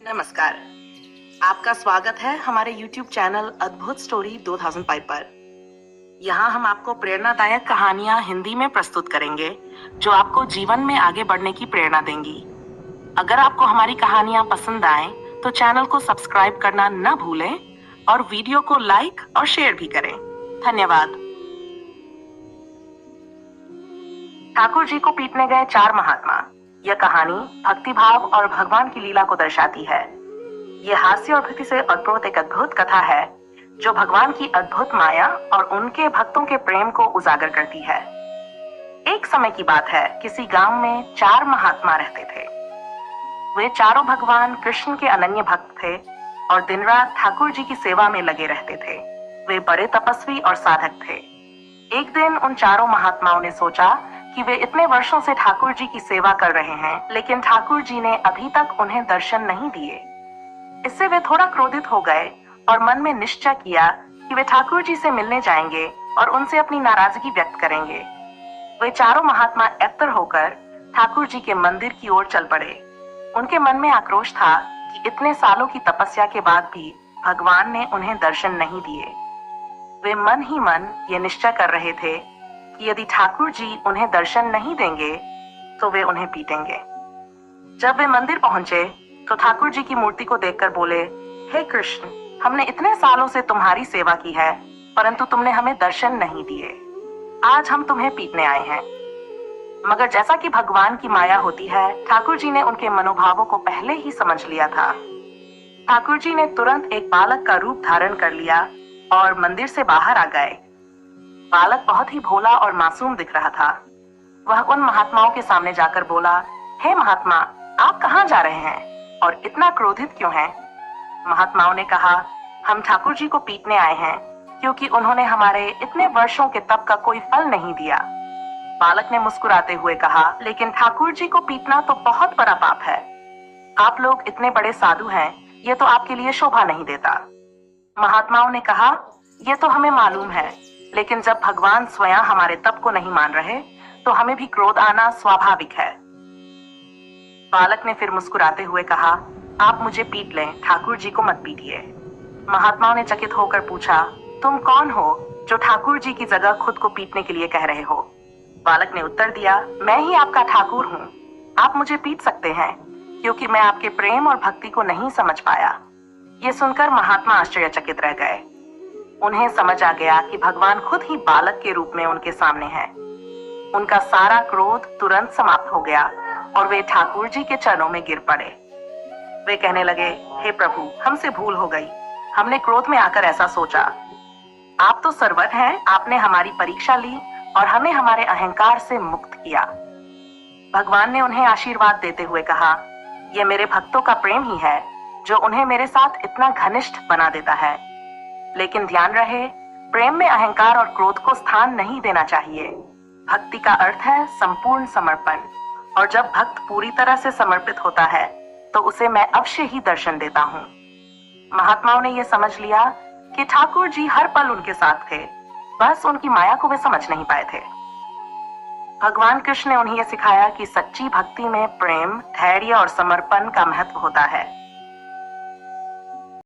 नमस्कार, आपका स्वागत है हमारे YouTube चैनल अद्भुत स्टोरी 2005 पर। यहाँ हम आपको प्रेरणादायक कहानियाँ हिंदी में प्रस्तुत करेंगे जो आपको जीवन में आगे बढ़ने की प्रेरणा देंगी। अगर आपको हमारी कहानियाँ पसंद आए तो चैनल को सब्सक्राइब करना न भूलें और वीडियो को लाइक और शेयर भी करें। धन्यवाद। ठाकुर जी को पीटने गए 4 महात्मा। यह कहानी भक्तिभाव और भगवान की लीला को दर्शाती है। यह हास्य और भक्ति से अद्भुत एक अद्भुत कथा है जो भगवान की अद्भुत माया और उनके भक्तों के प्रेम को उजागर करती है। एक समय की बात है, किसी गांव में 4 महात्मा रहते थे। वे चारों भगवान कृष्ण के अनन्य भक्त थे और दिन रात ठाकुर जी की सेवा में लगे रहते थे। वे बड़े तपस्वी और साधक थे। एक दिन उन चारों महात्माओं ने सोचा कि वे इतने वर्षों से ठाकुर जी की सेवा कर रहे हैं, लेकिन ठाकुर जी ने अभी तक उन्हें दर्शन नहीं दिए। इससे वे थोड़ा क्रोधित हो गए और मन में निश्चय किया कि वे ठाकुर जी से मिलने जाएंगे और उनसे अपनी नाराजगी व्यक्त करेंगे। वे चारों महात्मा एकत्र होकर ठाकुर जी के मंदिर की ओर चल पड़े। उनके मन में आक्रोश था कि इतने सालों की तपस्या के बाद भी भगवान ने उन्हें दर्शन नहीं दिए। वे मन ही मन ये निश्चय कर रहे थे कि यदि ठाकुर जी उन्हें दर्शन नहीं देंगे तो वे उन्हें पीटेंगे। जब वे मंदिर पहुंचे तो ठाकुर जी की मूर्ति को देखकर बोले, हे कृष्ण, हमने इतने सालों से तुम्हारी सेवा की है, परंतु तुमने हमें दर्शन नहीं दिए। आज हम तुम्हें पीटने आए हैं। मगर जैसा कि भगवान की माया होती है, ठाकुर जी ने उनके मनोभावों को पहले ही समझ लिया था। ठाकुर जी ने तुरंत एक बालक का रूप धारण कर लिया और मंदिर से बाहर आ गए। बालक बहुत ही भोला और मासूम दिख रहा था। वह उन महात्माओं के सामने जाकर बोला, हे महात्मा, आप कहाँ जा रहे हैं और इतना क्रोधित क्यों हैं? महात्माओं ने कहा, हम ठाकुर जी को पीटने आए हैं क्योंकि उन्होंने हमारे इतने वर्षों के तप का कोई फल नहीं दिया। बालक ने मुस्कुराते हुए कहा, लेकिन ठाकुर जी को पीटना तो बहुत बड़ा पाप है। आप लोग इतने बड़े साधु हैं, ये तो आपके लिए शोभा नहीं देता। महात्माओं ने कहा, यह तो हमें मालूम है, लेकिन जब भगवान स्वयं हमारे तप को नहीं मान रहे तो हमें भी क्रोध आना स्वाभाविक है। बालक ने फिर मुस्कुराते हुए कहा, आप मुझे पीट लें, ठाकुर जी को मत पीटिए। महात्माओं ने चकित होकर पूछा, तुम कौन हो जो ठाकुर जी की जगह खुद को पीटने के लिए कह रहे हो? बालक ने उत्तर दिया, मैं ही आपका ठाकुर हूँ। आप मुझे पीट सकते हैं क्योंकि मैं आपके प्रेम और भक्ति को नहीं समझ पाया। ये सुनकर महात्मा आश्चर्यचकित रह गए। उन्हें समझ आ गया कि भगवान खुद ही बालक के रूप में उनके सामने हैं। उनका सारा क्रोध तुरंत समाप्त हो गया और वे ठाकुर जी के चरणों में गिर पड़े। वे कहने लगे, हे प्रभु, हमसे भूल हो गई। हमने क्रोध में आकर ऐसा सोचा। आप तो सर्वज्ञ हैं, आपने हमारी परीक्षा ली और हमें हमारे अहंकार से मुक्त किया। भगवान ने उन्हें आशीर्वाद देते हुए कहा, यह मेरे भक्तों का प्रेम ही है जो उन्हें मेरे साथ इतना घनिष्ठ बना देता है। लेकिन ध्यान रहे, प्रेम में अहंकार और क्रोध को स्थान नहीं देना चाहिए। भक्ति का अर्थ है संपूर्ण समर्पण, और जब भक्त पूरी तरह से समर्पित होता है तो उसे मैं अवश्य ही दर्शन देता हूँ। महात्माओं ने यह समझ लिया कि ठाकुर जी हर पल उनके साथ थे, बस उनकी माया को वे समझ नहीं पाए थे। भगवान कृष्ण ने उन्हें यह सिखाया कि सच्ची भक्ति में प्रेम, धैर्य और समर्पण का महत्व होता है।